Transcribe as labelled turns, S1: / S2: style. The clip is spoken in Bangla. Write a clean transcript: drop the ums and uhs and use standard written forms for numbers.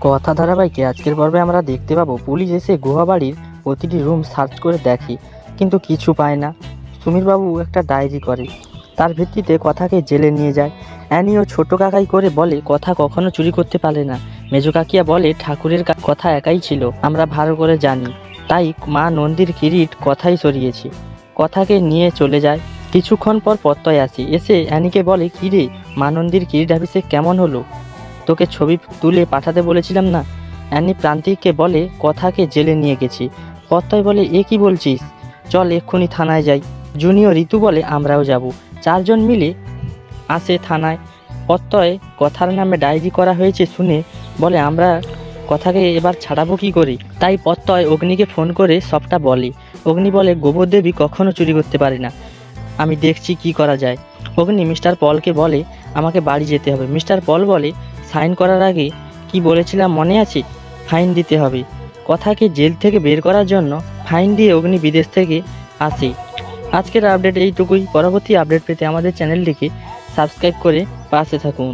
S1: কথা ধারাবাহিকে আজকের পর্বে আমরা দেখতে পাবো পুলিশ এসে গুহাবাড়ির প্রতিটি রুম সার্চ করে দেখে, কিন্তু কিছু পায় না। সুমিরবাবু একটা ডায়েরি করে, তার ভিত্তিতে কথাকে জেলে নিয়ে যায়। অ্যানি ও ছোট কাকাই করে বলে কথা কখনো চুরি করতে পারে না। মেজো কাকিয়া বলে ঠাকুরের কথা একাই ছিল, আমরা ভালো করে জানি, তাই মা নন্দীর কিরিট কথাই সরিয়েছে। কথাকে নিয়ে চলে যায়। কিছুক্ষণ পর প্রত্যয় আসে, এসে অ্যানিকে বলে, কিরে মা নন্দীর কিরিট অফিসে কেমন হলো? তোকে ছবি তুলে পাঠাতে বলেছিলাম না? অ্যানি প্রান্তিককে বলে কথাকে জেলে নিয়ে গেছি। প্রত্যয় বলে, এ কি বলছিস? চল এক্ষুনি থানায় যাই। জুনিয়র ঋতু বলে, আমরাও যাব। চারজন মিলে আসে থানায়। প্রত্যয় কথার নামে ডায়েরি করা হয়েছে শুনে বলে, আমরা কথাকে এবার ছাড়াবো কি করে? তাই প্রত্যয় অগ্নিকে ফোন করে সবটা বলে। অগ্নি বলে, গোবরদেবী কখনো চুরি করতে পারে না, আমি দেখছি কি করা যায়। অগ্নি মিস্টার পলকে বলে, আমাকে বাড়ি যেতে হবে। মিস্টার পল বলে, সাইন করার আগে কি বলেছিলাম মনে আছে? ফাইন দিতে হবে। কথাকে জেল থেকে বের করার জন্য ফাইন দিয়ে অগ্নি বিদেশ থেকে আসে। আজকের আপডেট এইটুকুই। পরবর্তী আপডেট পেতে আমাদের চ্যানেলটিকে সাবস্ক্রাইব করে পাশে থাকুন।